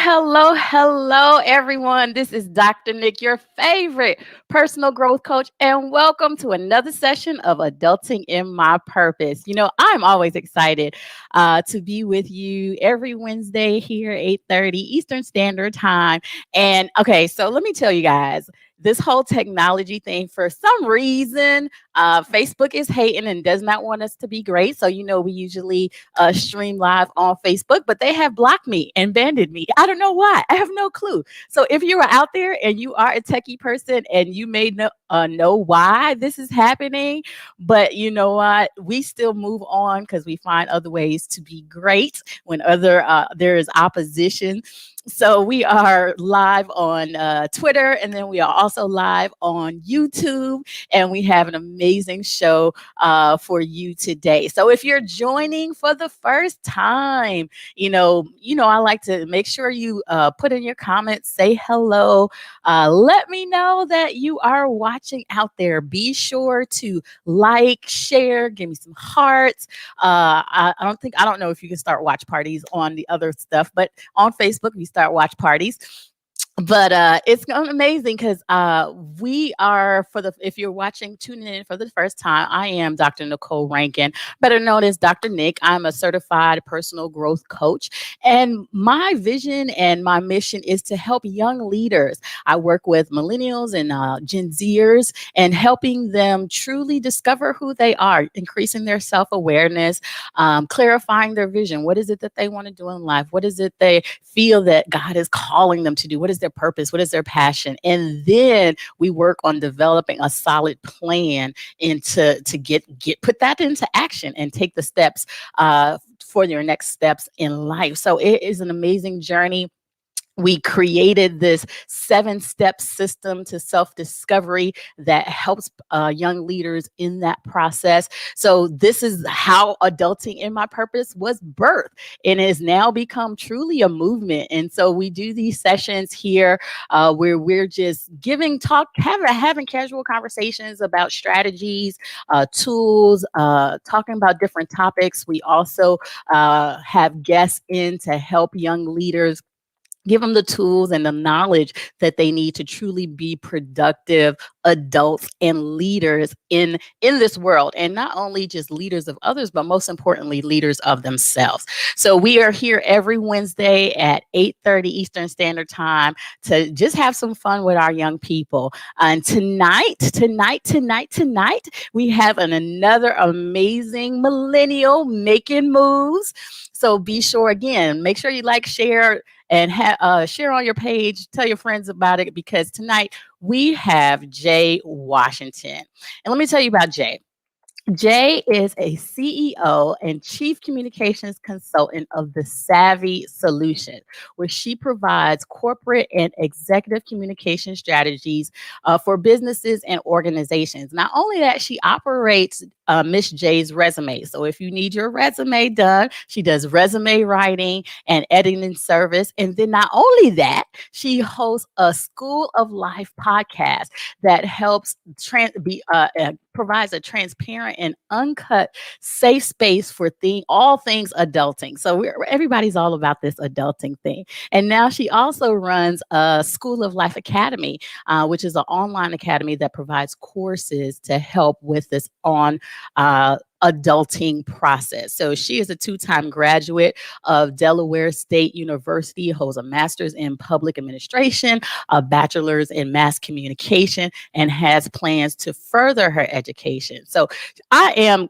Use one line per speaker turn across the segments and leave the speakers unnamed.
hello, everyone. This is Dr. Nick, your favorite personal growth coach, and welcome to another session of Adulting in My Purpose. I'm always excited to be with you every Wednesday here, 8:30 Eastern Standard Time. And okay, so let me tell you guys, this whole technology thing, for some reason, Facebook is hating and does not want us to be great. So, we usually stream live on Facebook, but they have blocked me and banned me. I don't know why. I have no clue. So if you are out there and you are a techie person and you may know why this is happening, but you know what? We still move on because we find other ways to be great when there is opposition. So we are live on Twitter, and then we are also live on YouTube, and we have an amazing show for you today. So if you're joining for the first time, I like to make sure you put in your comments, say hello, let me know that you are watching out there. Be sure to like, share, give me some hearts. I don't know if you can start watch parties on the other stuff, but on Facebook, we start watch parties. But it's amazing because we are if you're tuning in for the first time, I am Dr. Nicole Rankin, better known as Dr. Nick. I'm a certified personal growth coach, and my vision and my mission is to help young leaders. I work with millennials and Gen Zers and helping them truly discover who they are, increasing their self-awareness, clarifying their vision. What is it that they want to do in life? What is it they feel that God is calling them to do? What is their purpose? What is their passion? And then we work on developing a solid plan and to get put that into action and take the steps for your next steps in life. So it is an amazing journey. We created this 7-step system to self-discovery that helps young leaders in that process. So this is how Adulting in My Purpose was birthed, and it has now become truly a movement. And so we do these sessions here where we're just having casual conversations about strategies, tools, talking about different topics. We also have guests in to help young leaders, give them the tools and the knowledge that they need to truly be productive adults and leaders in this world. And not only just leaders of others, but most importantly, leaders of themselves. So we are here every Wednesday at 8:30 Eastern Standard Time to just have some fun with our young people. And tonight, we have another amazing millennial making moves. So be sure, again, make sure you like, share, and share on your page. Tell your friends about it, because tonight we have Jaye Washington. And let me tell you about Jaye. Jaye is a CEO and Chief Communications Consultant of the Savvy Solution, where she provides corporate and executive communication strategies for businesses and organizations. Not only that, she operates Miss Jaye's resume. So if you need your resume done, she does resume writing and editing service. And then not only that, she hosts a School of Life podcast that helps provides a transparent and uncut safe space for all things adulting. So everybody's all about this adulting thing. And now she also runs a School of Life Academy, which is an online academy that provides courses to help with this adulting process. So she is a 2-time graduate of Delaware State University, holds a master's in public administration, a bachelor's in mass communication, and has plans to further her education. So I'm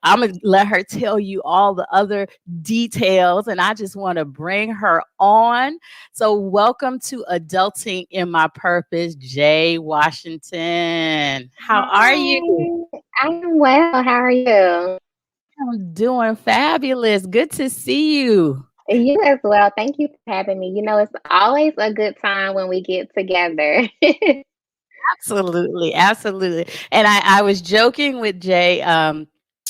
going to let her tell you all the other details, and I just want to bring her on. So welcome to Adulting in My Purpose, Jaye Washington. How are you?
I'm well. How are you?
I'm doing fabulous. Good to see you.
You as well. Thank you for having me. It's always a good time when we get together.
Absolutely, absolutely. And I was joking with Jaye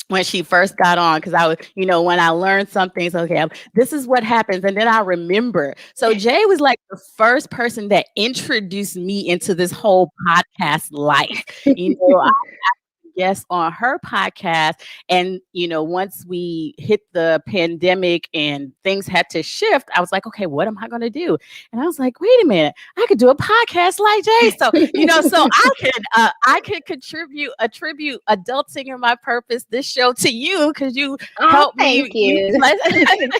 when she first got on, because I was, when I learned something, so okay, this is what happens, and then I remember. So Jaye was like the first person that introduced me into this whole podcast life. I guest on her podcast. And, once we hit the pandemic and things had to shift, I was like, okay, what am I going to do? And I was like, wait a minute, I could do a podcast like Jay. So, so I could attribute Adulting in My Purpose, this show, to you, because you
Oh,
helped
thank
me. You
you.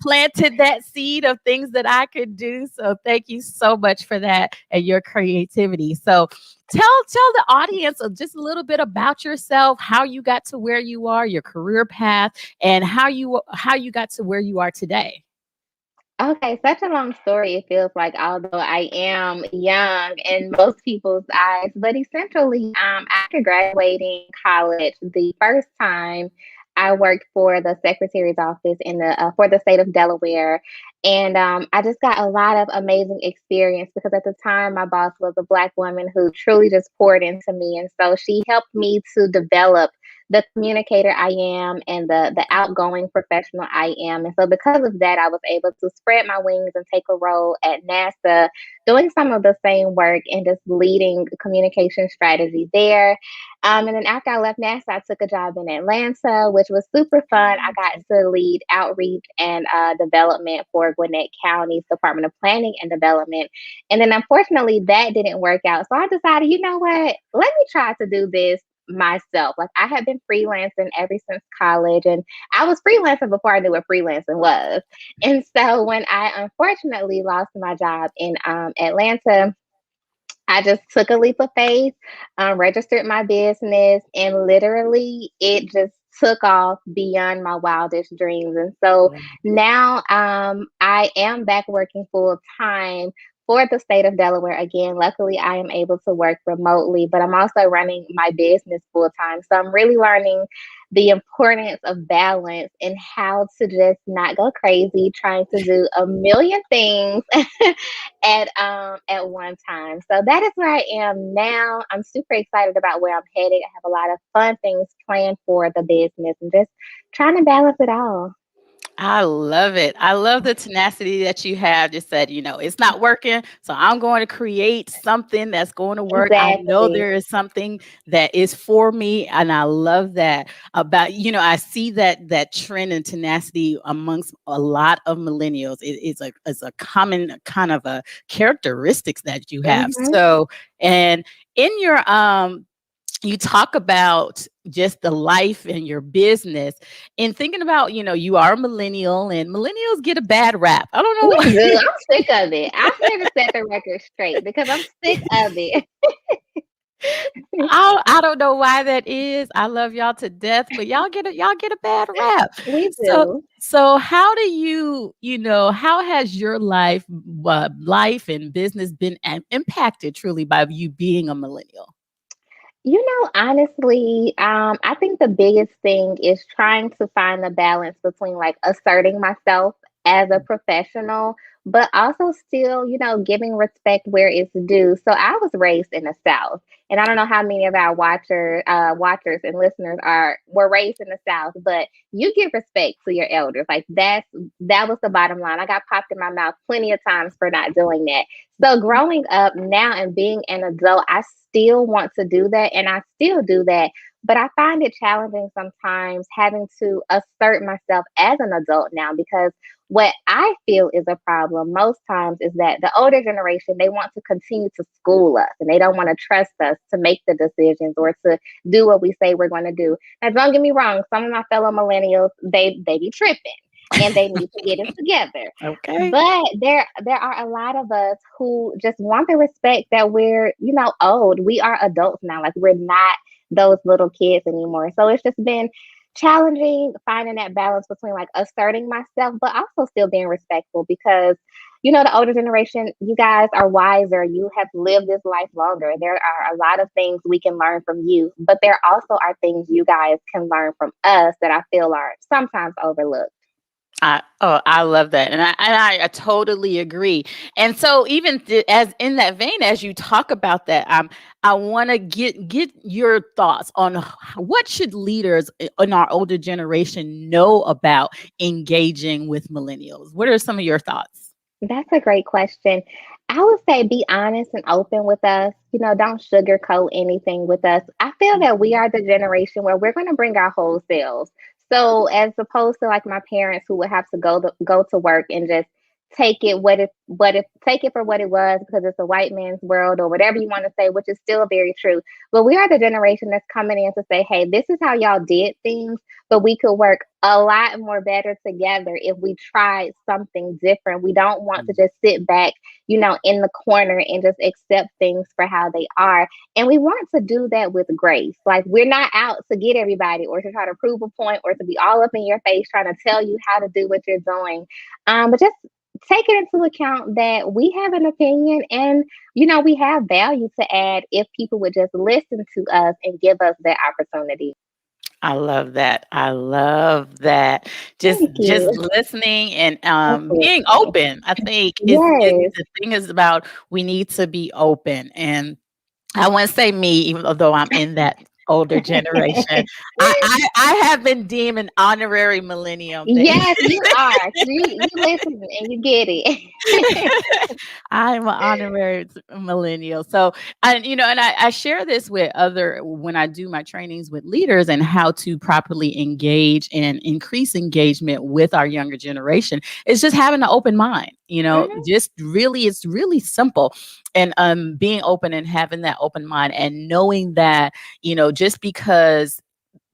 planted that seed of things that I could do. So thank you so much for that and your creativity. So tell the audience just a little bit about yourself, how you got to where you are, your career path, and how you got to where you are today.
Okay, such a long story, it feels like, although I am young in most people's eyes. But essentially, after graduating college, the first time I worked for the secretary's office in the for the state of Delaware, and I just got a lot of amazing experience because at the time my boss was a Black woman who truly just poured into me, and so she helped me to develop the communicator I am and the outgoing professional I am. And so because of that, I was able to spread my wings and take a role at NASA, doing some of the same work and just leading communication strategy there. And then after I left NASA, I took a job in Atlanta, which was super fun. I got to lead outreach and development for Gwinnett County's Department of Planning and Development. And then unfortunately, that didn't work out. So I decided, you know what? Let me try to do this myself. Like, I had been freelancing ever since college, and I was freelancing before I knew what freelancing was. And so when I unfortunately lost my job in Atlanta, I just took a leap of faith, registered my business, and literally it just took off beyond my wildest dreams. And so now I am back working full time for the state of Delaware again. Luckily, I am able to work remotely, but I'm also running my business full time. So I'm really learning the importance of balance and how to just not go crazy trying to do a million things at one time. So that is where I am now. I'm super excited about where I'm headed. I have a lot of fun things planned for the business and just trying to balance it all.
I love it. I love the tenacity that you have. Just said, it's not working. So I'm going to create something that's going to work. I know
Exactly.
there is something that is for me. And I love that about, I see that trend and tenacity amongst a lot of millennials. It's a common kind of a characteristics that you have.
Hmm.
So, and in your, you talk about just the life and your business and thinking about, you are a millennial and millennials get a bad rap. I don't
We
know.
do. I'm sick of it. I'm here to set the record straight because I'm sick of it.
I don't know why that is. I love y'all to death, but y'all get a bad rap.
We
So
do.
so how do how has your life and business been impacted truly by you being a millennial?
Honestly, I think the biggest thing is trying to find the balance between like asserting myself as a professional, but also still, giving respect where it's due. So I was raised in the South, and I don't know how many of our watchers and listeners were raised in the South, but you give respect to your elders. Like that was the bottom line. I got popped in my mouth plenty of times for not doing that. So growing up now and being an adult, I still want to do that and I still do that. But I find it challenging sometimes having to assert myself as an adult now because what I feel is a problem most times is that the older generation, they want to continue to school us and they don't want to trust us to make the decisions or to do what we say we're going to do. Now, don't get me wrong, some of my fellow millennials, they be tripping and they need to get it together.
Okay.
But there are a lot of us who just want the respect that we're, old. We are adults now. Like we're not those little kids anymore. So it's just been challenging finding that balance between like asserting myself, but also still being respectful because the older generation, you guys are wiser. You have lived this life longer. There are a lot of things we can learn from you, but there also are things you guys can learn from us that I feel are sometimes overlooked.
I love that, and I totally agree. And so, even as in that vein, as you talk about that, I want to get your thoughts on what should leaders in our older generation know about engaging with millennials. What are some of your thoughts?
That's a great question. I would say be honest and open with us. Don't sugarcoat anything with us. I feel that we
Mhm.
are the generation where we're going to bring our whole selves. So as opposed to like my parents who would have to go to work and just take it for what it was because it's a white man's world or whatever you want to say, which is still very true. But we are the generation that's coming in to say, hey, this is how y'all did things, but we could work a lot more better together if we tried something different. We don't want to just sit back in the corner and just accept things for how they are. And we want to do that with grace. Like, we're not out to get everybody or to try to prove a point or to be all up in your face trying to tell you how to do what you're doing. But just take it into account that we have an opinion and, we have value to add if people would just listen to us and give us that opportunity.
I love that. I love that. Just
Thank
just
you.
listening and being
Absolutely.
open. I think is
Yes.
the thing is about we need to be open. And I wouldn't say me, even though I'm in that older generation. I have been deemed an honorary millennium. They
Yes, you are. 'Cause you listen and you get it.
I'm an honorary millennial. So, and I share this with other when I do my trainings with leaders and how to properly engage and increase engagement with our younger generation. It's just having an open mind.
Mhm.
Just really, it's really simple, and being open and having that open mind and knowing that just because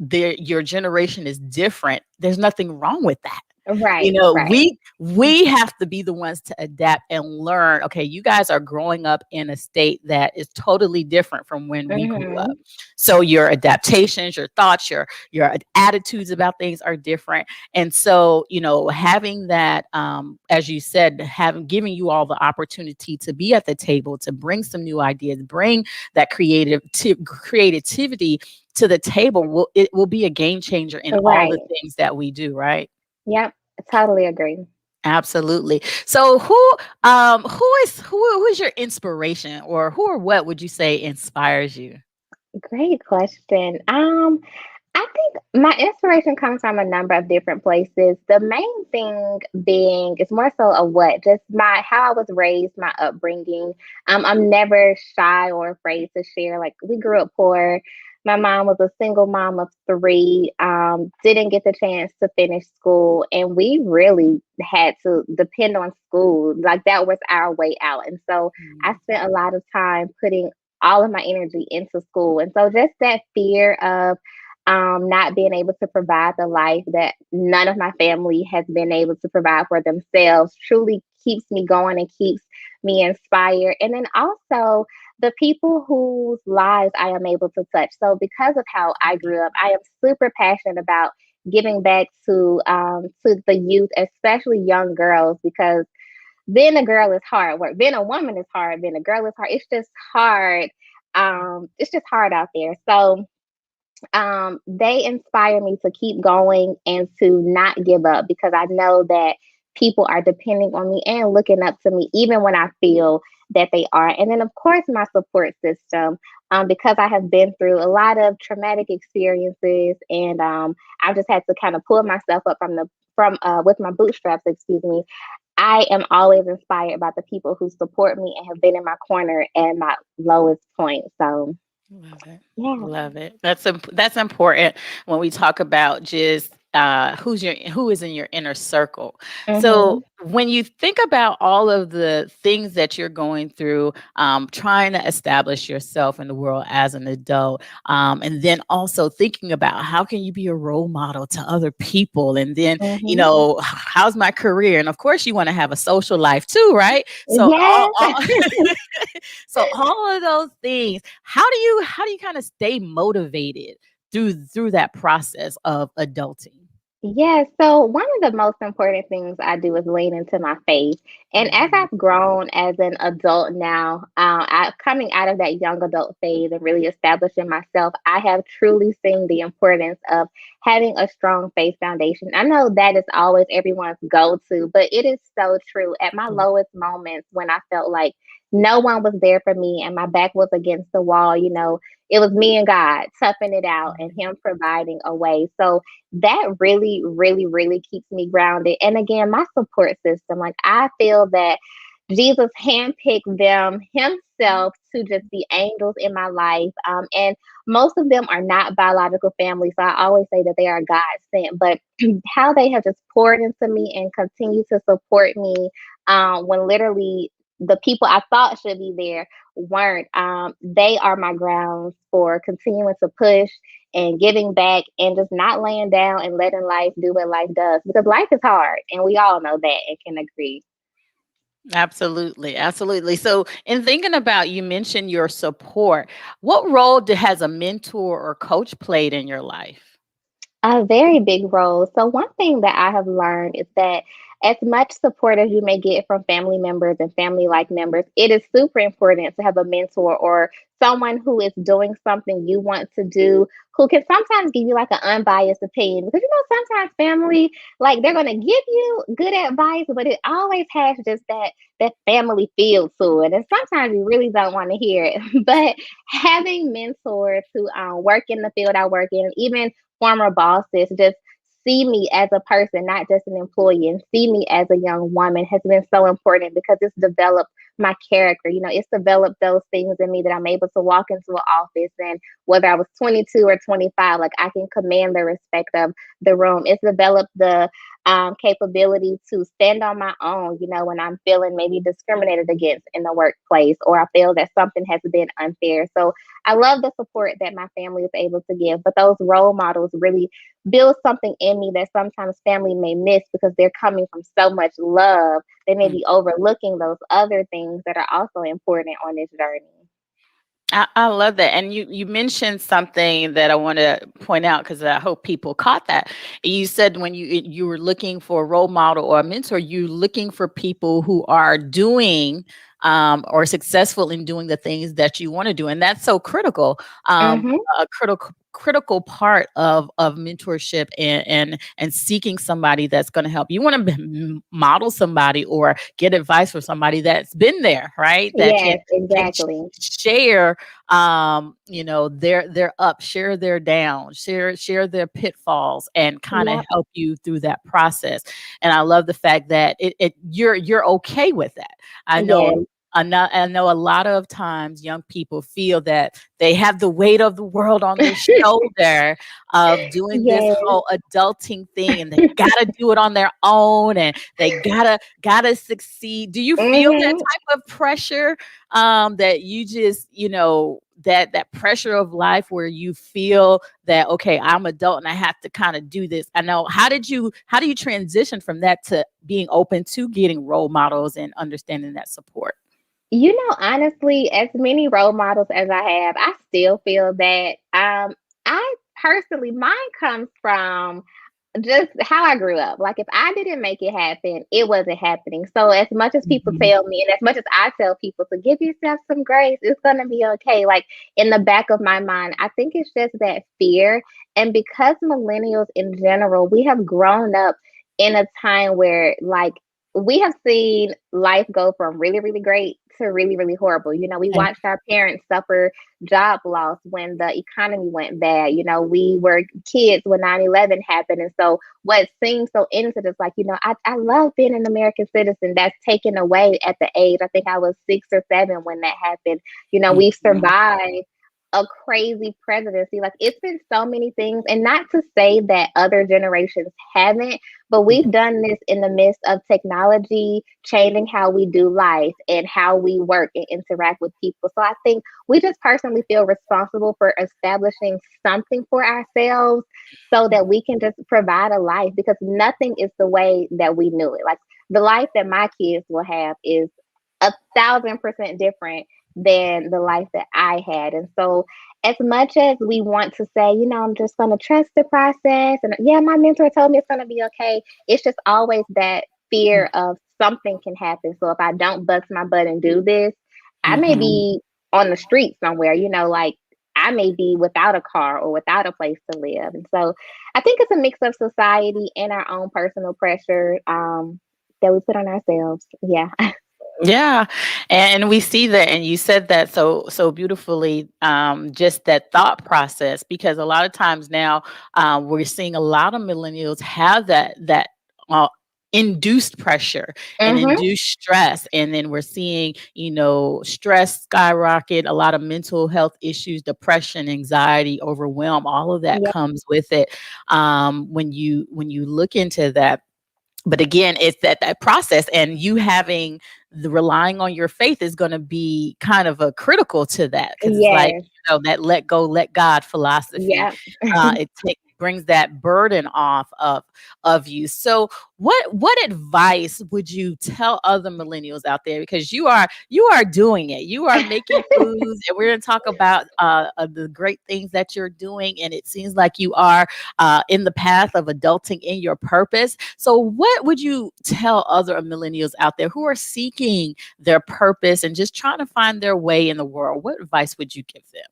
your generation is different, there's nothing wrong with that.
Right, right.
We have to be the ones to adapt and learn. Okay, you guys are growing up in a state that is totally different from when we grew up.
Mhm.
So your adaptations, your thoughts, your attitudes about things are different. And so, having that, as you said, having giving you all the opportunity to be at the table, to bring some new ideas, bring that creativity to the table, it will be a game changer in all the
Right.
things that we do, right?
Yep. I totally agree.
Absolutely. So who is your inspiration, or who or what would you say inspires you?
Great question. I think my inspiration comes from a number of different places. The main thing being is more so a what, just my how I was raised, my upbringing. I'm never shy or afraid to share. Like, we grew up poor. My mom was a single mom of three. Didn't get the chance to finish school, and we really had to depend on school. Like, that was our way out. And so I
Mm,
spent a lot of time putting all of my energy into school. And so just that fear of not being able to provide the life that none of my family has been able to provide for themselves truly keeps me going and keeps me inspired. And then also the people whose lives I am able to touch. So because of how I grew up, I am super passionate about giving back to the youth, especially young girls, because being a girl is hard work. Being a woman is hard. Being a girl is hard. It's just hard. It's just hard out there. So they inspire me to keep going and to not give up because I know that people are depending on me and looking up to me, even when I feel that they are. And then, of course, my support system, because I have been through a lot of traumatic experiences, and I've just had to kind of pull myself up from with my bootstraps. Excuse me. I am always inspired by the people who support me and have been in my corner at my lowest point. So,
love it.
yeah.
Love it. That's important when we talk about just who is in your inner circle. So
Hmm.
when you think about all of the things that you're going through, trying to establish yourself in the world as an adult, and then also thinking about how can you be a role model to other people, and then
Hmm.
how's my career, and of course you want to have a social life too, right? So
Yes.
all so all of those things, how do you kind of stay motivated through that process of adulting?
Yeah, so one of the most important things I do is lean into my faith. And as
Mhm.
I've grown as an adult now, coming out of that young adult phase and really establishing myself, I have truly seen the importance of having a strong faith foundation. I know that is always everyone's go to, but it is so true. At my lowest moments, when I felt like no one was there for me and my back was against the wall, it was me and God toughing it out and
Mhm.
Him providing a way. So, that really, really, really keeps me grounded. And again, my support system, like, I feel that Jesus handpicked them himself to just be angels in my life. And most of them are not biological family. So I always say that they are God sent. But how they have just poured into me and continue to support me when literally the people I thought should be there weren't. They are my grounds for continuing to push and giving back and just not laying down and letting life do what life does, because life is hard and we all know that and can agree.
Absolutely, absolutely. So, in thinking about, you mentioned your support. What role has a mentor or coach played in your life?
A very big role. So, one thing that I have learned is that as much support as you may get from family members and family like members, it is super important to have a mentor or someone who is doing something you want to do, who can sometimes give you like an unbiased opinion. Because sometimes family, like they're gonna give you good advice, but it always has just that family feel to it. And sometimes you really don't want to hear it. But having mentors who work in the field I work in, even former bosses just see me as a person, not just an employee, and see me as a young woman has been so important because it's developed my character. It's developed those things in me that I'm able to walk into an office and whether I was 22 or 25, like I can command the respect of the room. It's developed the capability to stand on my own, when I'm feeling maybe discriminated against in the workplace or I feel that something has been unfair. So I love the support that my family is able to give, but those role models really build something in me that sometimes family may miss because they're coming from so much love. They may be overlooking those other things that are also important on this journey.
I love that. And you mentioned something that I want to point out because I hope people caught that. You said when you were looking for a role model or a mentor, you're looking for people who are doing or successful in doing the things that you want to do. And that's so critical.
Mm-hmm.
A critical part of mentorship and seeking somebody that's going to help. You want to model somebody or get advice from somebody that's been there, right? That
Yes,
can
exactly.
share their up, share their down, share their pitfalls, and kind of
Yep.
help you through that process. And I love the fact that you're okay with that. I know
Yes.
I know a lot of times young people feel that they have the weight of the world on their shoulder of doing this
Yes.
whole adulting thing, and they gotta do it on their own, and they gotta succeed. Do you feel that
Mm-hmm.
type of pressure, that you just, that pressure of life where you feel that, okay, I'm adult and I have to kind of do this? I know. How do you transition from that to being open to getting role models and understanding that support?
Honestly, as many role models as I have, I still feel that I personally, mine comes from just how I grew up. Like if I didn't make it happen, it wasn't happening. So as much as people
Mhm.
tell me, and as much as I tell people to give yourself some grace, it's gonna be okay. Like in the back of my mind, I think it's just that fear. And because millennials in general, we have grown up in a time where like we have seen life go from really, really great to really, really horrible. We
Yeah.
watched our parents suffer job loss when the economy went bad. We were kids when 9/11 happened. And so what seems so innocent is like, I love being an American citizen. That's taken away at the age. I think I was 6 or 7 when that happened. We've
Mhm.
survived a crazy presidency. Like it's been so many things. And not to say that other generations haven't, but we've done this in the midst of technology changing how we do life and how we work and interact with people. So I think we just personally feel responsible for establishing something for ourselves so that we can just provide a life, because nothing is the way that we knew it. Like the life that my kids will have is 1,000% different than the life that I had. And so as much as we want to say, I'm just going to trust the process and yeah, my mentor told me it's going to be okay, it's just always that fear of something can happen. So if I don't bust my butt and do this, I may
Mhm.
be on the street somewhere, like I may be without a car or without a place to live. And so I think it's a mix of society and our own personal pressure that we put on ourselves. Yeah.
Yeah, and we see that, and you said that so beautifully. Just that thought process, because a lot of times now, we're seeing a lot of millennials have that. induced pressure and
Mhm.
induced stress. And then we're seeing, stress skyrocket, a lot of mental health issues, depression, anxiety, overwhelm, all of that
Yeah.
comes with it. When you look into that, but again, it's that process, and you having the relying on your faith is going to be kind of a critical to that, because it's like,
Yes.
that let go, let God philosophy.
Yeah.
It brings that burden off of you. So what advice would you tell other millennials out there, because you are doing it, you are making moves, and we're going to talk about the great things that you're doing, and it seems like you are in the path of adulting in your purpose. So, what would you tell other millennials out there who are seeking their purpose and just trying to find their way in the world? What advice would you give them?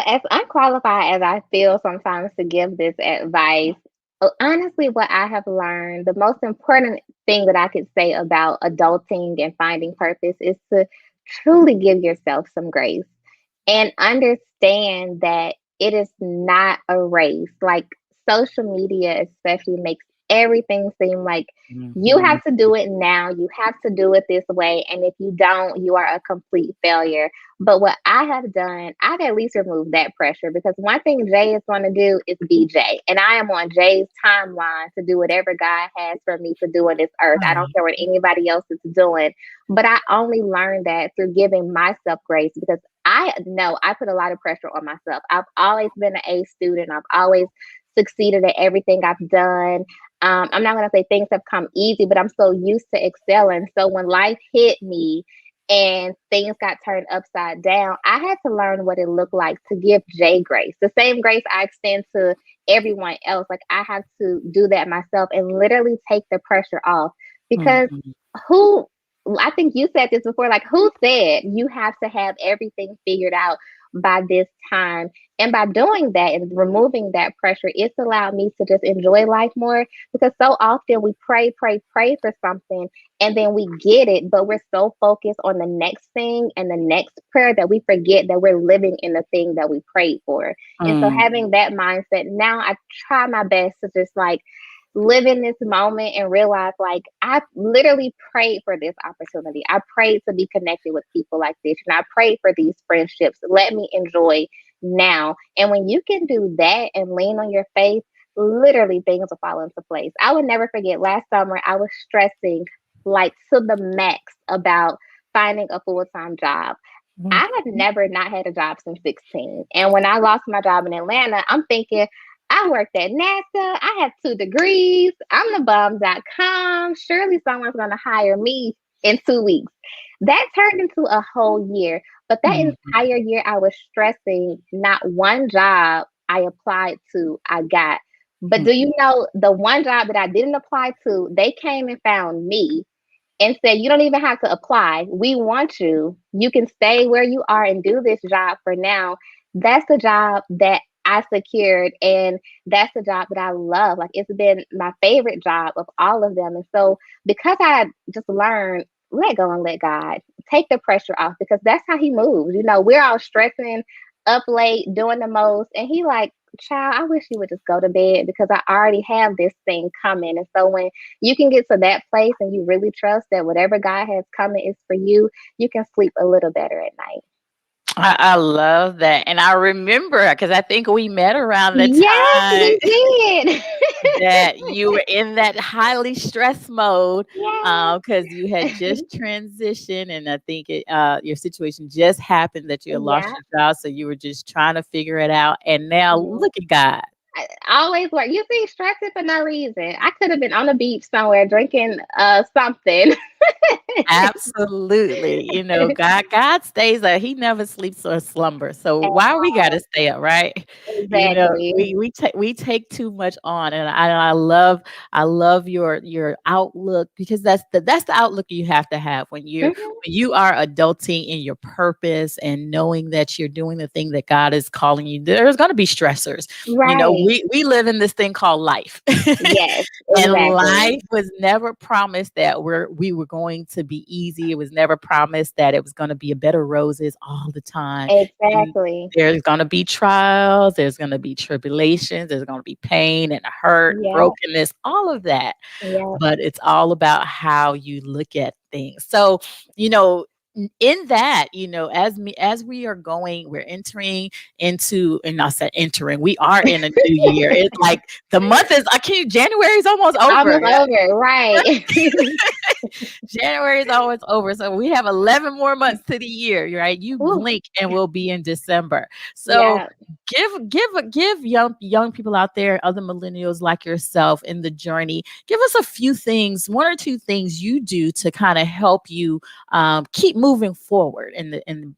As unqualified as I feel sometimes to give this advice, honestly, what I have learned, the most important thing that I could say about adulting and finding purpose is to truly give yourself some grace and understand that it is not a race. Like social media, especially, makes everything seem like you
Mhm.
have to do it now, you have to do it this way. And if you don't, you are a complete failure. But what I have done, I've at least removed that pressure, because one thing Jay is going to do is be Jay. And I am on Jay's timeline to do whatever God has for me to do on this earth. I don't care what anybody else is doing. But I only learned that through giving myself grace, because I know I put a lot of pressure on myself. I've always been an A student. I've always succeeded at everything I've done. I'm not going to say things have come easy, but I'm so used to excelling. So when life hit me and things got turned upside down, I had to learn what it looked like to give Jay grace, the same grace I extend to everyone else. Like I have to do that myself and literally take the pressure off, because
Mhm.
who I think you said this before, like who said you have to have everything figured out by this time? And by doing that and removing that pressure, it's allowed me to just enjoy life more, because so often we pray, pray, pray for something and then we get it, but we're so focused on the next thing and the next prayer that we forget that we're living in the thing that we prayed for. And so
Mm.
having that mindset, now I try my best to just like live in this moment and realize like I literally prayed for this opportunity. I prayed to be connected with people like this, and I prayed for these friendships. Let me enjoy now. And when you can do that and lean on your faith, literally things will fall into place. I would never forget last summer I was stressing like to the max about finding a full-time job. I
Mhm.
have never not had a job since 16. And when I lost my job in Atlanta, I'm thinking, I worked at NASA. I have 2 degrees. I'm the bomb.com. Surely someone's going to hire me in 2 weeks. That turned into a whole year. But that
Mhm.
entire year, I was stressing. Not one job I applied to, I got. But do you know the one job that I didn't apply to, they came and found me and said, you don't even have to apply. We want you. You can stay where you are and do this job for now. That's the job that I secured. And that's the job that I love. Like it's been my favorite job of all of them. And so because I just learned, let go and let God take the pressure off, because that's how he moves. You know, we're all stressing up late, doing the most. And he like, child, I wish you would just go to bed, because I already have this thing coming. And so when you can get to that place and you really trust that whatever God has coming is for you, you can sleep a little better at night.
I love that. And I remember, because I think we met around the
Yes,
time
we did.
that you were in that highly stress mode,
Yes.
because you had just transitioned, and I think your situation just happened that you had lost
Yeah.
your job, so you were just trying to figure it out, and now
Mhm.
look at God.
I always work. You see, stressing for no reason. I could have been on the beach somewhere drinking something.
Absolutely. God stays up. He never sleeps or slumbers. So why we gotta stay up, right? You know,
Exactly.
we take too much on, and I love your outlook, because that's the outlook you have to have when
Mhm.
you are adulting in your purpose and knowing that you're doing the thing that God is calling you. There's gonna be stressors.
Right.
We we live in this thing called life.
Yes,
And life
exactly.
was never promised that we were going to be easy. It was never promised that it was going to be a bed of roses all the time. And
Exactly.
there's going to be trials, there's going to be tribulations, there's going to be pain and hurt and
Yeah,
brokenness, all of that.
yeah.
But it's all about how you look at things. So, you know, in that, as we are going, we're entering into, and I said entering, we are in a new year. It's like the month is, I can't, January is almost over.
Almost over, right.
January is always over. So we have 11 more months to the year, right? You
Woo.
blink and we'll be in December. So
Yeah.
give young people out there, other millennials like yourself in the journey, give us a few things, one or two things you do to kind of help you keep moving forward in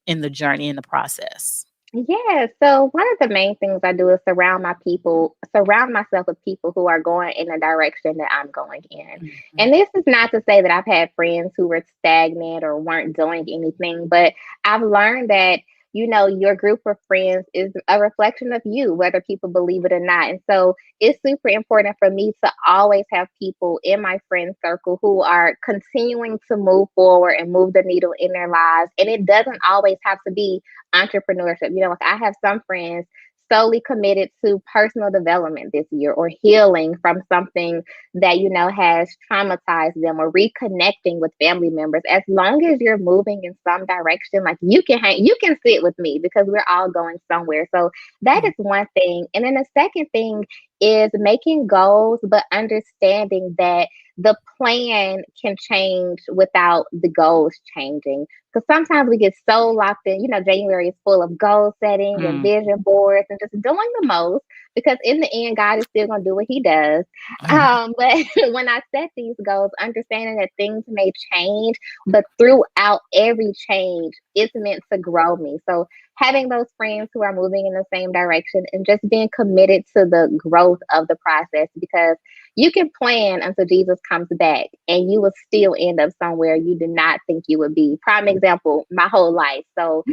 the journey, in the process.
Yeah, so one of the main things I do is surround myself with people who are going in the direction that I'm going in.
Mhm.
And this is not to say that I've had friends who were stagnant or weren't doing anything, but I've learned that, your group of friends is a reflection of you, whether people believe it or not. And so it's super important for me to always have people in my friend circle who are continuing to move forward and move the needle in their lives. And it doesn't always have to be entrepreneurship. Like I have some friends solely committed to personal development this year or healing from something that, has traumatized them or reconnecting with family members. As long as you're moving in some direction, like you can sit with me because we're all going somewhere. So that is one thing. And then the second thing is making goals, but understanding that the plan can change without the goals changing. Because sometimes we get so locked in, January is full of goal setting and
Mm.
vision boards and just doing the most because in the end, God is still going to do what he does.
Mhm.
But when I set these goals, understanding that things may change, but throughout every change, it's meant to grow me. So having those friends who are moving in the same direction and just being committed to the growth of the process because you can plan until Jesus comes back and you will still end up somewhere you did not think you would be. Prime example, my whole life. So,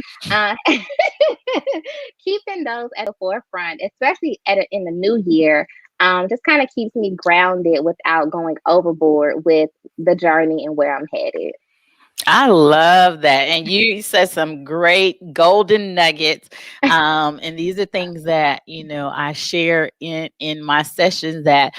keeping those at the forefront, especially in the new year, just kind of keeps me grounded without going overboard with the journey and where I'm headed.
I love that. And you said some great golden nuggets. And these are things that, I share in my sessions that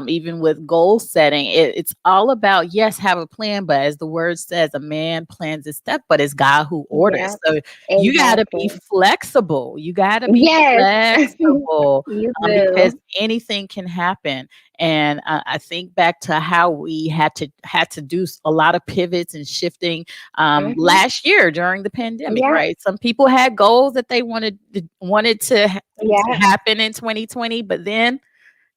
even with goal setting, it's all about, yes, have a plan, but as the word says, a man plans his step, but it's God who orders.
Yeah,
So you got to be
exactly.
flexible. You got to be
Yes,
flexible
you
because
do.
anything can happen. And I think back to how we had to do a lot of pivots and shifting
Hmm.
last year during the pandemic,
Yeah,
right? Some people had goals that they wanted to
yeah,
happen in 2020, but then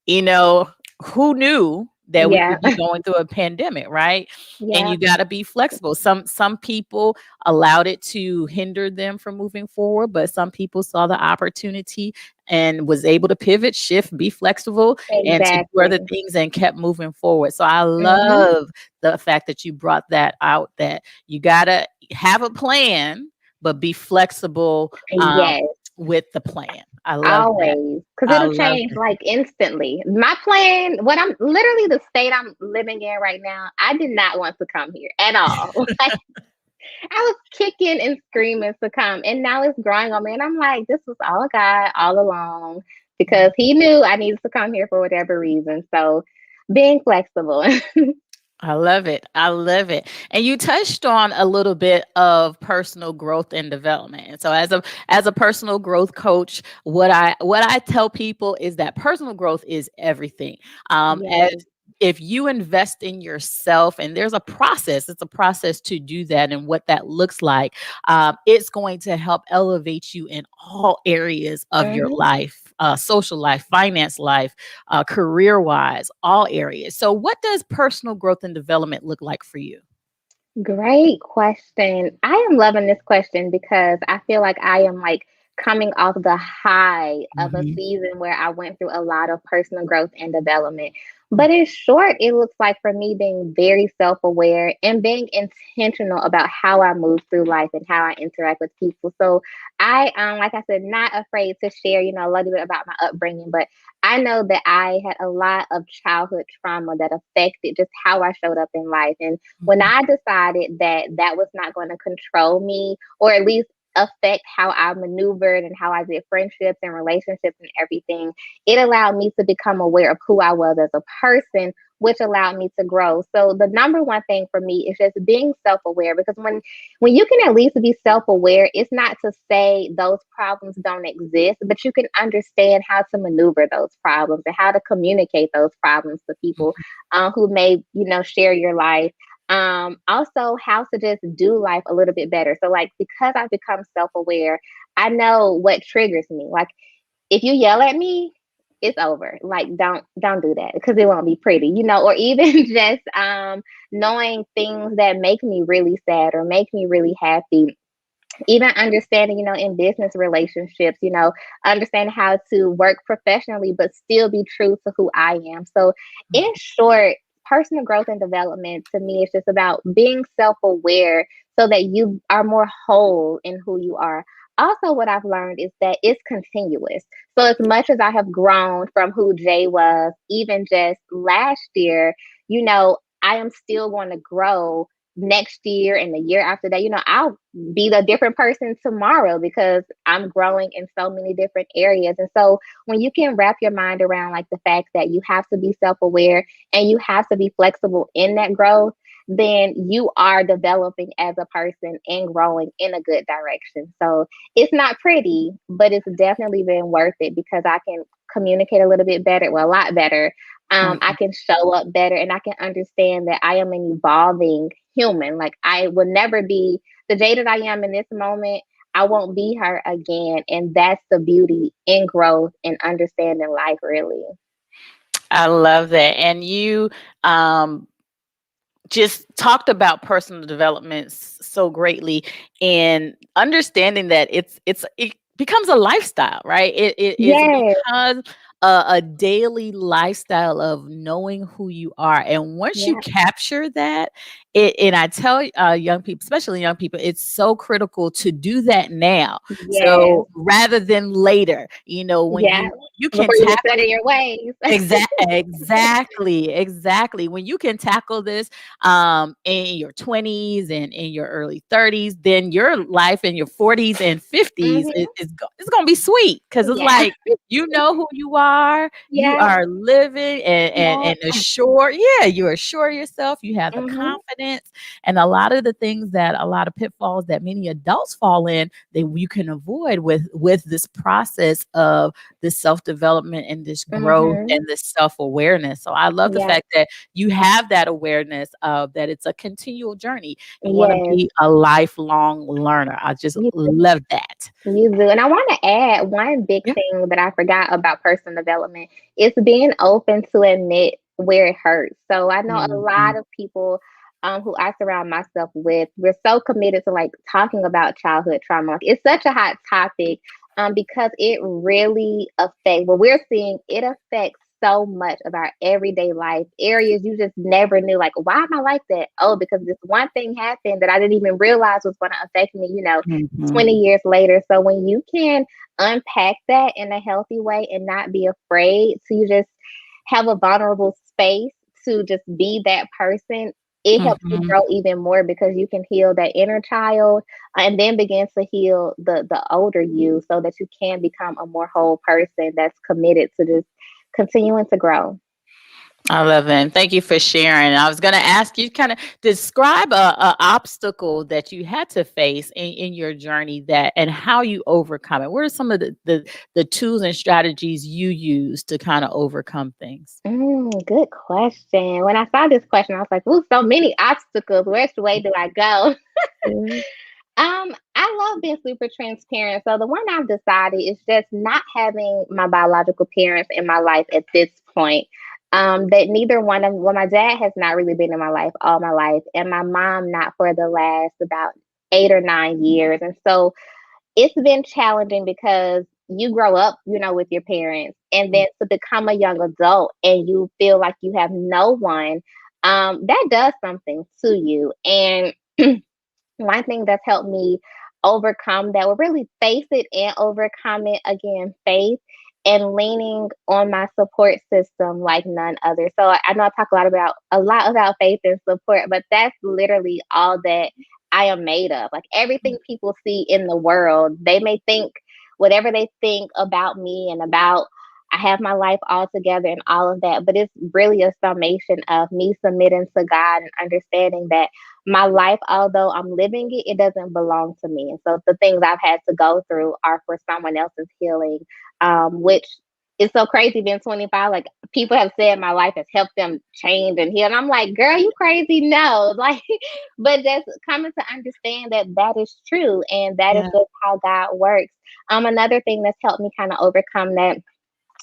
you know, who knew that we
yeah,
would be going through a pandemic, right? And
yeah,
you got to be flexible. Some people allowed it to hinder them from moving forward, but some people saw the opportunity and was able to pivot, shift, be flexible, and to do other
exactly.
things and kept moving forward. So I
Hmm.
love the fact that you brought that out, that you got to have a plan, but be flexible
Yes.
with the plan. I love that.
Always, because
I
it'll
love
change
that.
like instantly. My plan, what I'm literally the state I'm living in right now, I did not want to come here at all. Like I was kicking and screaming to come, and now it's growing on me. And I'm like, this was all God all along because He knew I needed to come here for whatever reason. So being flexible.
I love it. I love it. And you touched on a little bit of personal growth and development. And so as a personal growth coach, what I tell people is that personal growth is everything. As
Yes.
if you invest in yourself, and there's a process, it's a process to do that, and what that looks like, it's going to help elevate you in all areas of your
Hmm.
life, social life, finance life, career wise, all areas. So, what does personal growth and development look like for you?
Great question. I am loving this question because I feel like I am like coming off the high of a
Mhm.
season where I went through a lot of personal growth and development. But in short, it looks like for me being very self aware and being intentional about how I move through life and how I interact with people. So like I said, not afraid to share, a little bit about my upbringing, but I know that I had a lot of childhood trauma that affected just how I showed up in life. And when
Mhm.
I decided that that was not going to control me, or at least affect how I maneuvered and how I did friendships and relationships and everything, it allowed me to become aware of who I was as a person, which allowed me to grow. So the number one thing for me is just being self-aware, because when you can at least be self-aware, it's not to say those problems don't exist, but you can understand how to maneuver those problems and how to communicate those problems to people who may, share your life. Also how to just do life a little bit better. So like, because I've become self-aware, I know what triggers me. Like, if you yell at me, it's over. Like, don't do that, because it won't be pretty, or even just knowing things that make me really sad or make me really happy. Even understanding, in business relationships, understanding how to work professionally but still be true to who I am. So in short, personal growth and development to me is just about being self-aware so that you are more whole in who you are. Also, what I've learned is that it's continuous. So as much as I have grown from who Jay was, even just last year, I am still going to grow next year and the year after that. I'll be the different person tomorrow because I'm growing in so many different areas. And so when you can wrap your mind around like the fact that you have to be self-aware and you have to be flexible in that growth, then you are developing as a person and growing in a good direction. So it's not pretty, but it's definitely been worth it because I can communicate a little bit better, well, a lot better. I
Mhm.
can show up better, and I can understand that I am an evolving human. Like, I will never be the Jay that I am in this moment. I won't be her again. And that's the beauty in growth and understanding life, really.
I love that. And you um just talked about personal development so greatly, and understanding that it becomes a lifestyle, right? It
Yes,
becomes a daily lifestyle of knowing who you are, and once you
yeah,
capture that, and I tell young people, especially young people, it's so critical to do that now,
yes,
so rather than later, when
yeah.
you can
Before you get
tackle.
set in your ways.
Exactly. When you can tackle this in your 20s and in your early 30s, then your life in your 40s and 50s
Hmm.
it's going to be sweet, because it's
Yeah,
like you know who you
yeah,
are living
yeah.
and assured. Yeah, you assure yourself, you have the
Hmm.
confidence, and a lot of the things that a lot of pitfalls that many adults fall in, that you can avoid with this process of this self-development and this growth
Hmm.
and this self-awareness. So I love the
Yeah,
fact that you have that awareness of that it's a continual journey. You want to
yes.
be a lifelong learner. I just
You
love that.
You do. And I want to add one big
Yeah.
thing that I forgot about personal development is being open to admit where it hurts. So I know a lot
Mhm.
of people who I surround myself with, we're so committed to like talking about childhood trauma. Like, it's such a hot topic because it really affects, what we're seeing, it affects so much of our everyday life areas you just never knew. Like, why am I like that? Oh, because this one thing happened that I didn't even realize was going to affect me, 20
Mhm.
years later. So when you can unpack that in a healthy way and not be afraid to just have a vulnerable space to just be that person, it helps you
Mhm.
grow even more because you can heal that inner child and then begin to heal the older you so that you can become a more whole person that's committed to just continuing to grow.
I love it. And thank you for sharing. I was going to ask you, kind of describe a obstacle that you had to face in your journey, that and how you overcome it. What are some of the tools and strategies you use to kind of overcome things?
Good question. When I saw this question, I was like, "Ooh, so many obstacles. Which way do I go?"
Yeah.
I love being super transparent. So the one I've decided is just not having my biological parents in my life at this point. That neither one of, well, my dad has not really been in my life all my life, and my mom not for the last about 8 or 9 years. And so it's been challenging because you grow up, with your parents, and then to become a young adult and you feel like you have no one, that does something to you. And one thing that's helped me overcome that, will really face it and overcome it again, faith and leaning on my support system like none other. So I know I talk a lot about faith and support, but that's literally all that I am made of. Like everything people see in the world, they may think whatever they think about me and about I have my life all together and all of that, but it's really a summation of me submitting to God and understanding that my life, although I'm living it, it doesn't belong to me. And so the things I've had to go through are for someone else's healing, which is so crazy being 25. Like people have said my life has helped them change and heal. And I'm like, girl, you crazy? No. Like, but just coming to understand that that is true and that is
Yeah.
just how God works. Another thing that's helped me kind of overcome that,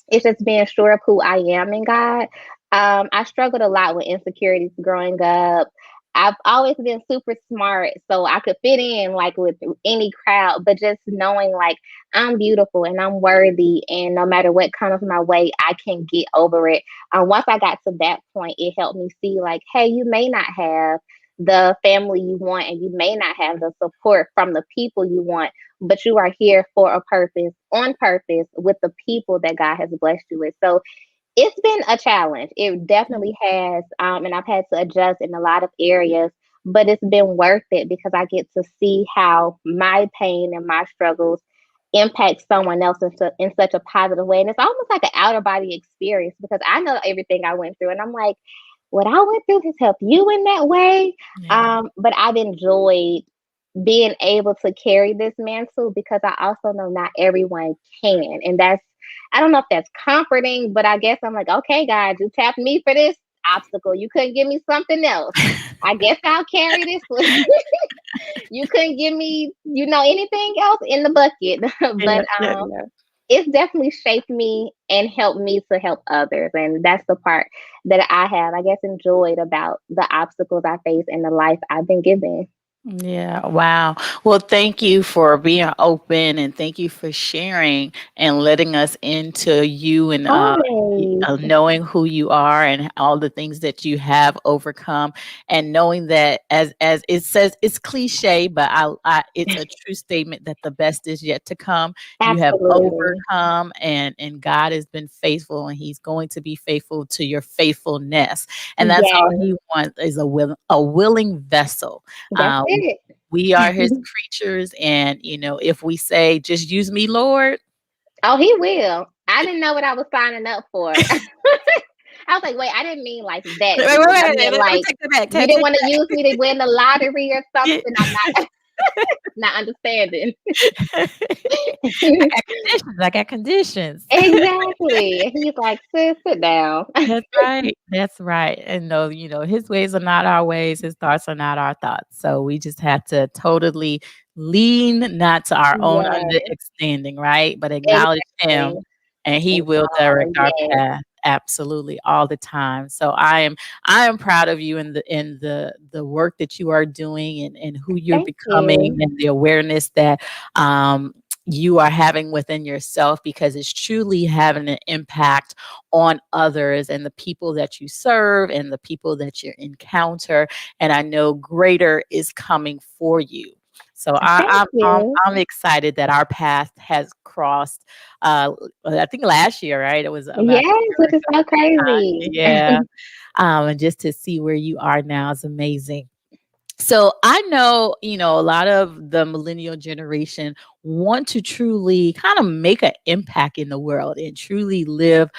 it's just being sure of who I am in God. I struggled a lot with insecurities growing up. I've always been super smart, so I could fit in like with any crowd, but just knowing like I'm beautiful and I'm worthy, and no matter what comes my way, I can get over it. Once I got to that point, it helped me see like, hey, you may not have the family you want, and you may not have the support from the people you want, but you are here for a purpose, on purpose, with the people that God has blessed you with. So it's been a challenge. It definitely has. And I've had to adjust in a lot of areas, but it's been worth it because I get to see how my pain and my struggles impact someone else in such a positive way. And it's almost like an outer body experience because I know everything I went through. And I'm like, what I went through has helped you in that way.
Yeah.
But I've enjoyed being able to carry this mantle because I also know not everyone can. And that's, I don't know if that's comforting, but I guess I'm like, okay, God, you tapped me for this obstacle. You couldn't give me something else. I guess I'll carry this one. You couldn't give me, anything else in the bucket.
Yeah.
But
Yeah. Yeah.
it's definitely shaped me and helped me to help others. And that's the part that I have, I guess, enjoyed about the obstacles I face and the life I've been given.
Yeah, wow. Well, thank you for being open and thank you for sharing and letting us into you and
Always.
knowing who you are and all the things that you have overcome and knowing that as it says it's cliche but it's a true statement that the best is yet to come. You have
Absolutely.
overcome and God has been faithful and he's going to be faithful to your faithfulness. And that's all
Yes,
he wants is a willing vessel.
that's
uh,
it.
we are his creatures, and if we say, "Just use me, Lord."
Oh, he will. I didn't know what I was signing up for. I was like, wait, I didn't mean like that,
Wait, wait,
Jesus. I
wait,
meant
let me
like
take that back.
you
Take
didn't
take
want to use me to win the lottery or
it
something. I'm not understanding.
I got conditions. I got conditions.
Exactly. And he's like, sis, sit down.
That's right. That's right. And no, his ways are not our ways. His thoughts are not our thoughts. So we just have to totally lean not to our own
Yes,
understanding, right? But acknowledge him
exactly.
and he
And
will
oh,
direct our
yes.
path absolutely all the time. So I am proud of you in the work that you are doing and who you're
Thank
becoming
you.
and the awareness that you are having within yourself because it's truly having an impact on others and the people that you serve and the people that you encounter. And I know greater is coming for you. So
Thank you.
I'm excited that our path has crossed. Uh, I think last year, right? It was about a
Yes,
year
which is
ago
so
this time.
crazy.
Yeah, and just to see where you are now is amazing. So I know, a lot of the millennial generation want to truly kind of make an impact in the world and truly live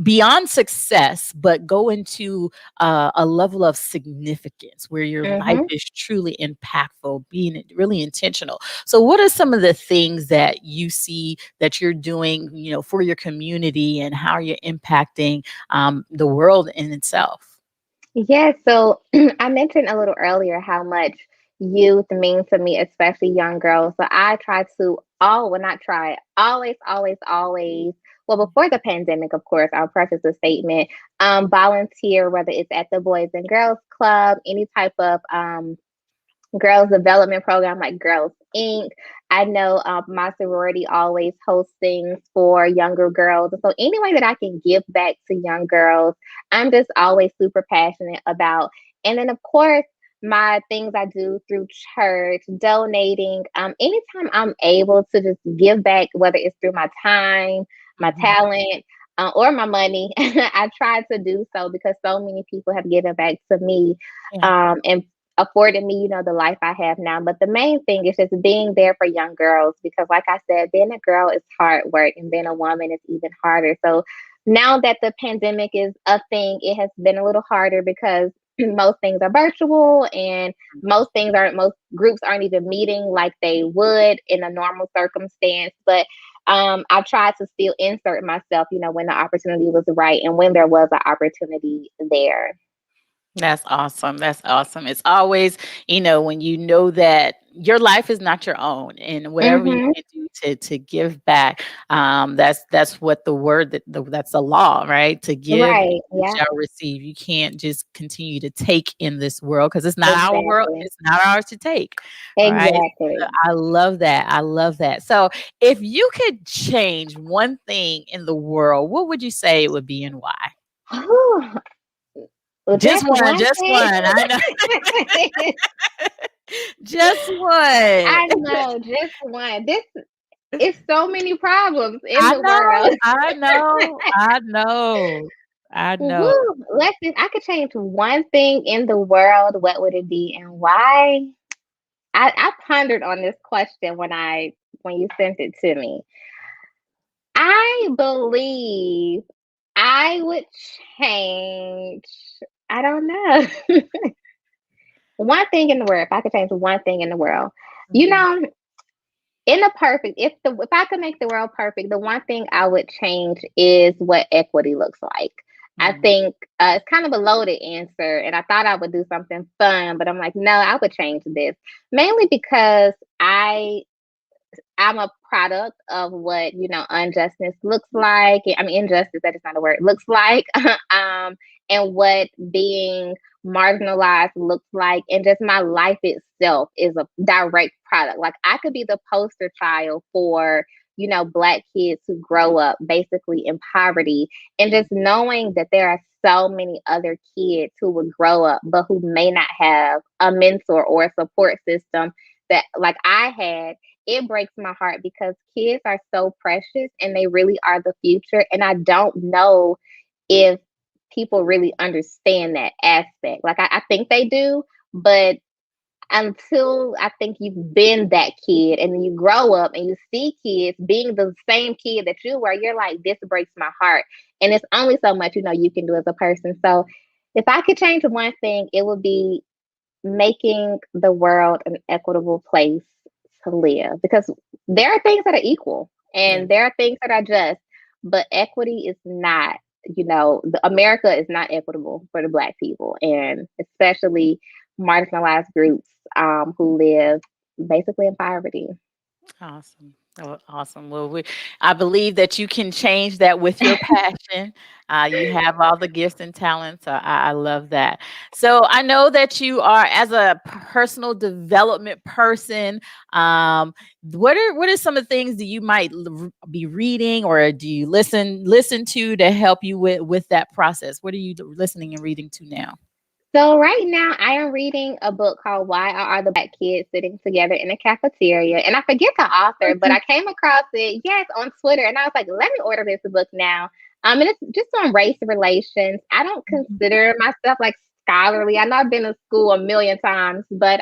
beyond success, but go into a level of significance where your life
Hmm.
is truly impactful, being really intentional. So, what are some of the things that you see that you're doing, for your community and how you're impacting the world in itself?
Yes, so I mentioned a little earlier how much youth mean to me, especially young girls. So I try to, well, not try, always, always, always. Well, before the pandemic, of course, I'll preface the statement. Volunteer, whether it's at the Boys and Girls Club, any type of girls development program like Girls Inc. I know my sorority always hosts things for younger girls. So any way that I can give back to young girls, I'm just always super passionate about. And then of course, my things I do through church, donating, anytime I'm able to just give back, whether it's through my time, my
Mhm.
talent, or my money, I try to do so because so many people have given back to me,
Yeah.
and afforded me, the life I have now. But the main thing is just being there for young girls because, like I said, being a girl is hard work and being a woman is even harder. So now that the pandemic is a thing, it has been a little harder because most things are virtual and most groups aren't even meeting like they would in a normal circumstance. But I tried to still insert myself, when the opportunity was right and when there was an opportunity there.
That's awesome. That's awesome. It's always, when you know that your life is not your own and whatever you
Mm-hmm.
can do to give back, that's what the word that's the law, right? To give and
Right.
you
Yeah.
shall receive. You can't just continue to take in this world because it's not our world.
Exactly.
It's not ours to take. All right. So
Exactly.
I love that. I love that. So if you could change one thing in the world, what would you say it would be and why?
Whew. Well,
Just
just
one,
one
just
thing.
one. I know. Just one.
I know, just one. This is so many problems in
I
the world.
know, I know, I know, I know.
Woo. Let's see. If I could change one thing in the world, what would it be and why? I pondered on this question when you sent it to me. I believe I would change. I don't know. One thing in the world, if I could change one thing in the world, you
Mhm,
know, in a perfect, if I could make the world perfect, the one thing I would change is what equity looks like. I
mm,
think it's kind of a loaded answer, and I thought I would do something fun, but I'm like, no, I would change this mainly because I'm a product of what, unjustness looks like. I mean, injustice, that is not a word, looks like, and what being marginalized looks like. And just my life itself is a direct product. Like, I could be the poster child for, Black kids who grow up basically in poverty. And just knowing that there are so many other kids who would grow up, but who may not have a mentor or a support system that, like I had, it breaks my heart because kids are so precious and they really are the future. And I don't know if people really understand that aspect. Like, I think they do, but until I think you've been that kid and then you grow up and you see kids being the same kid that you were, you're like, this breaks my heart. And it's only so much, you can do as a person. So if I could change one thing, it would be making the world an equitable place to live because there are things that are equal
yeah,
and there are things that are just, but equity is not, America is not equitable for the Black people and especially marginalized groups who live basically in poverty.
awesome. Oh, awesome. Well, I believe that you can change that with your passion. You have all the gifts and talents. So I love that. So I know that you are, as a personal development person. What are some of the things that you might be reading, or do you listen to help you with that process? What are you listening and reading to now?
So right now I am reading a book called Why Are the Black Kids Sitting Together in a Cafeteria? And I forget the author, but I came across it, yes, on Twitter, and I was like, let me order this book now. And it's just on race relations. I don't
Mhm.
consider myself like scholarly. I know I've been to school a million times, but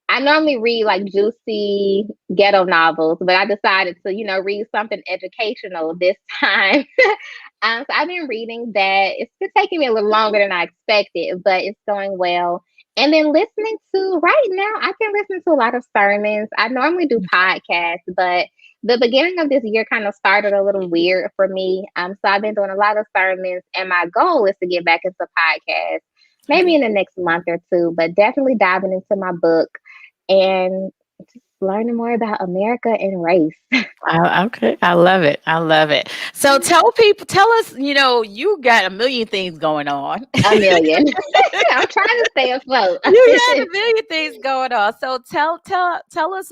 I normally read like juicy ghetto novels, but I decided to, read something educational this time. So I've been reading that. It's been taking me a little longer than I expected, but it's going well. And then listening to right now, I can listen to a lot of sermons. I normally do podcasts, but the beginning of this year kind of started a little weird for me. So I've been doing a lot of sermons, and my goal is to get back into podcasts maybe
Okay.
in the next month or two, but definitely diving into my book and learning more about America and race.
Okay, I love it. I love it. So tell people, tell us, you got a million things going on.
A million. I'm trying to stay afloat.
You got a million things going on. So tell us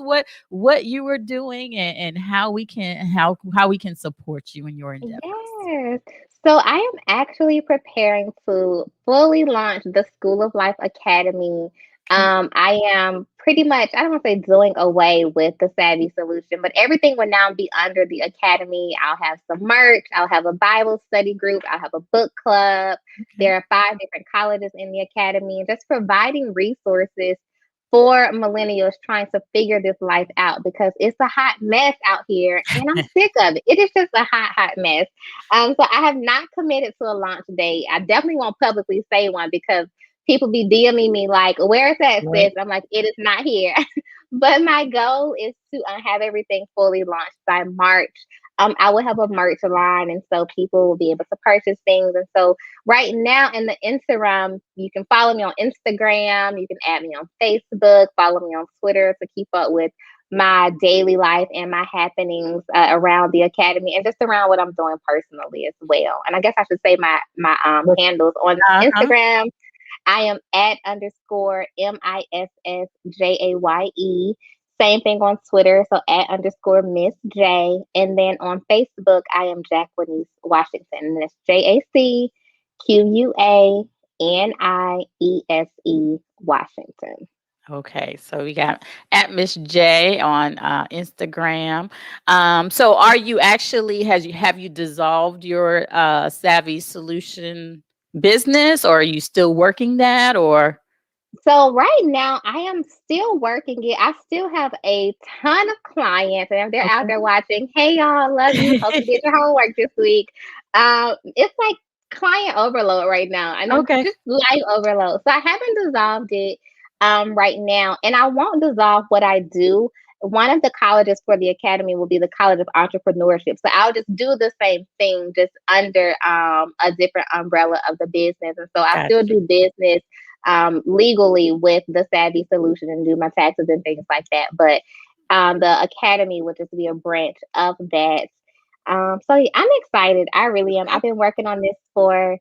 what you were doing and how we can support you in your endeavors.
Yes. So I am actually preparing to fully launch the School of Life Academy.
Okay.
I am pretty much, I don't want to say doing away with the Savvy Solution, but everything will now be under the Academy. I'll have some merch. I'll have a Bible study group. I'll have a book club.
Okay.
There are 5 different colleges in the Academy, and just providing resources for millennials trying to figure this life out because it's a hot mess out here and I'm sick of it. It is just a hot mess. So I have not committed to a launch date. I definitely won't publicly say one because people be DMing me like, where is that,
Right.
sis? I'm like, it is not here. But my goal is to have everything fully launched by March. I will have a merch line, and so people will be able to purchase things. And so right now in the interim, you can follow me on Instagram, you can add me on Facebook, follow me on Twitter to keep up with my daily life and my happenings around the academy and just around what I'm doing personally as well. And I guess I should say my
What-
handles on
Uh-huh.
Instagram. I am at underscore MISSJAYE. Same thing on Twitter. So at underscore Miss J. And then on Facebook, I am Jacqueline Washington. And that's JACQUANIESE Washington.
Okay, so we got at Miss J on Instagram. So are you actually has you have you dissolved your Savvy Solution business, or are you still working that, or
So right now, I am still working it. I still have a ton of clients, and if they're out there
okay?
watching, hey y'all, love you. Hope you did your homework this week. It's like client overload right now, and I'm
Okay.
just life overload. So I haven't dissolved it right now, and I won't dissolve what I do. One of the colleges for the academy will be the College of Entrepreneurship. So I'll just do the same thing, just under a different umbrella of the business. And so I
Got
still
you.
do business legally with the Savvy Solution and do my taxes and things like that. But the academy would just be a branch of that. So yeah, I'm excited. I really am. I've been working on this for,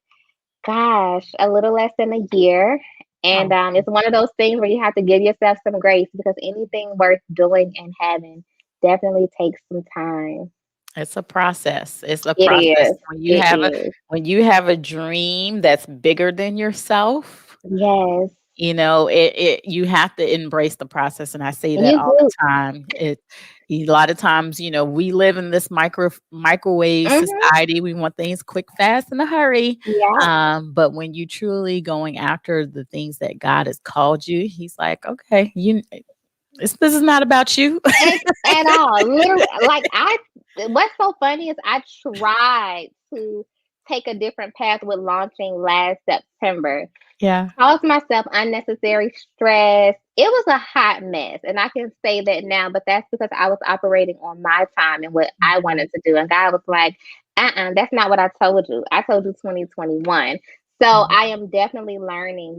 gosh, a little less than a year. And
Oh,
it's one of those things where you have to give yourself some grace because anything worth doing and having definitely takes some time.
it's a process. It's a
It
process
is.
when
It is.
you have a dream that's bigger than yourself.
Yes.
It you have to embrace the process, and I say that
You
all the
do.
time. A lot of times, we live in this microwave
Hmm.
society. We want things quick, fast, in a hurry.
Yeah.
But when you truly going after the things that God has called you, He's like, okay, this is not about you.
At all. Literally, like what's so funny is I tried to take a different path with launching last September.
Yeah.
Caused myself unnecessary stress. It was a hot mess. And I can say that now, but that's because I was operating on my time and what I wanted to do. And God was like, that's not what I told you. I told you 2021. So
Mhm.
I am definitely learning,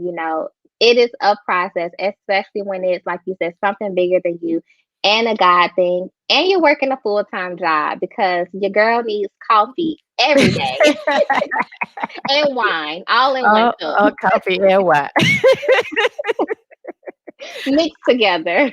it is a process, especially when it's, like you said, something bigger than you and a God thing. And you're working a full time job because your girl needs coffee every day and wine all in one
Oh,
cup
oh, coffee and what?
mixed together.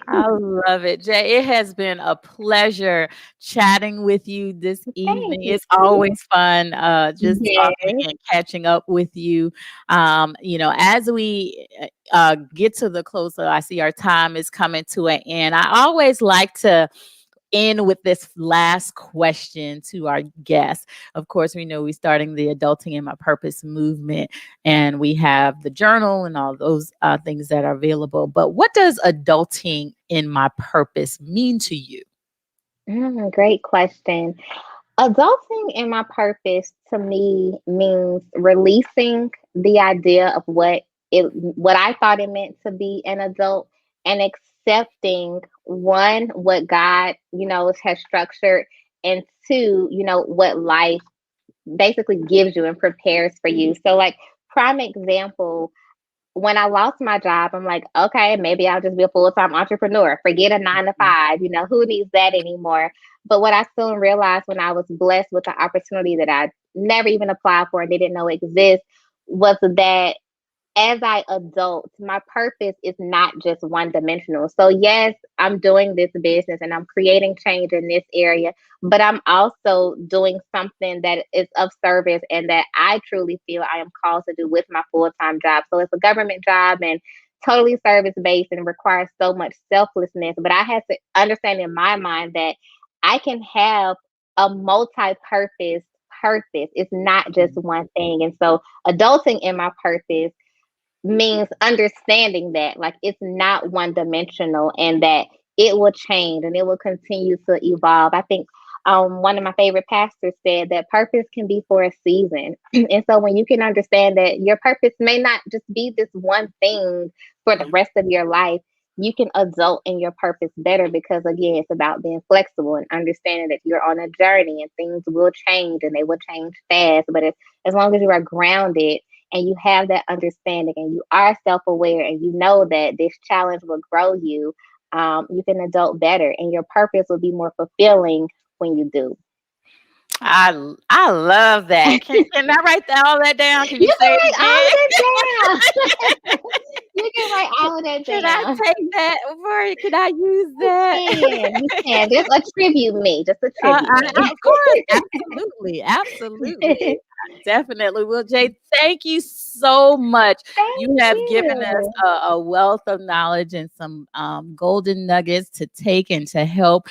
I love it, Jay. It has been a pleasure chatting with you this
Thank
evening. It's
you.
always fun just talking
Yes.
and catching up with you. As we get to the closer, I see our time is coming to an end. I always like to end with this last question to our guests. Of course, we know we're starting the Adulting in My Purpose movement, and we have the journal and all those things that are available. But what does adulting in my purpose mean to you?
Great question. Adulting in my purpose to me means releasing the idea of what I thought it meant to be an adult and accepting one, what God, has structured, and two, what life basically gives you and prepares for you. So like prime example, when I lost my job, I'm like, okay, maybe I'll just be a full time entrepreneur. Forget a 9 to 5. Who needs that anymore? But what I soon realized when I was blessed with the opportunity that I never even applied for and didn't know exists was that as I adult, my purpose is not just one dimensional. So, yes, I'm doing this business and I'm creating change in this area, but I'm also doing something that is of service and that I truly feel I am called to do with my full time job. So, it's a government job and totally service based and requires so much selflessness. But I had to understand in my mind that I can have a multi purpose. It's not just one thing. And so, adulting in my purpose means understanding that like it's not one dimensional and that it will change and it will continue to evolve. I think one of my favorite pastors said that purpose can be for a season. And so when you can understand that your purpose may not just be this one thing for the rest of your life, you can adult in your purpose better because again, it's about being flexible and understanding that you're on a journey and things will change and they will change fast. But as long as you are grounded and you have that understanding and you are self-aware and you know that this challenge will grow you, you can adult better and your purpose will be more fulfilling when you do.
I love that. Can I write all that down? Can you
You
say
can
it
write all
again?
of that down. You can write all of that
Can I
down.
take that for Can I use
You
that?
can. You can. Just attribute me. Just attribute
Of course, absolutely, absolutely.
me.
Definitely will. Jay, thank you so much.
Thank
You have given us
you.
a wealth of knowledge and some golden nuggets to take and to help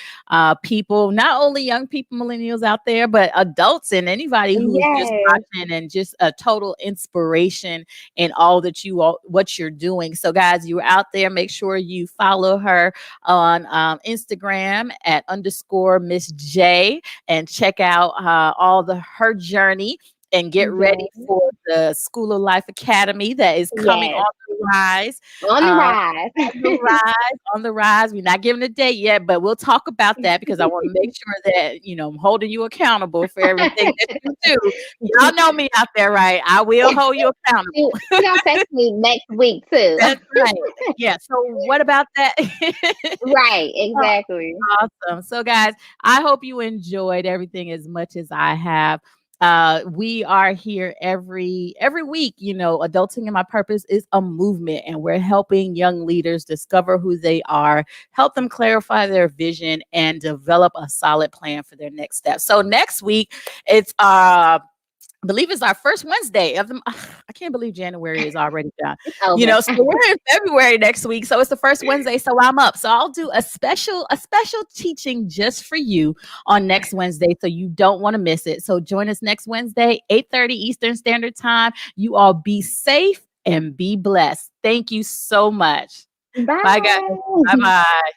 people, not only young people, millennials out there, but adults and anybody who's just
Yes.
watching and just a total inspiration in all that what you're doing. So, guys, you're out there. Make sure you follow her on Instagram at underscore Miss J and check out all the her journey and get ready
Yes.
for the School of Life Academy that is coming
Yes.
on the rise.
On the
Um,
rise.
on the rise, on the rise. We're not giving a date yet, but we'll talk about that because I want to make sure that I'm holding you accountable for everything that you do. Y'all know me out there, right? I will hold you accountable.
She gonna text me next week too.
That's right. Yeah. So what about that?
Right, exactly.
Awesome. So, guys, I hope you enjoyed everything as much as I have. We are here every week. Adulting in my purpose is a movement, and we're helping young leaders discover who they are, help them clarify their vision, and develop a solid plan for their next step. So next week, it's I believe it's our first Wednesday of the. I can't believe January is already done.
It's over.
So we're in February next week. So it's the first Wednesday. So I'm up. So I'll do a special teaching just for you on next Wednesday. So you don't want to miss it. So join us next Wednesday, 8:30 Eastern Standard Time. You all be safe and be blessed. Thank you so much. Bye, guys. Bye
Bye.
bye.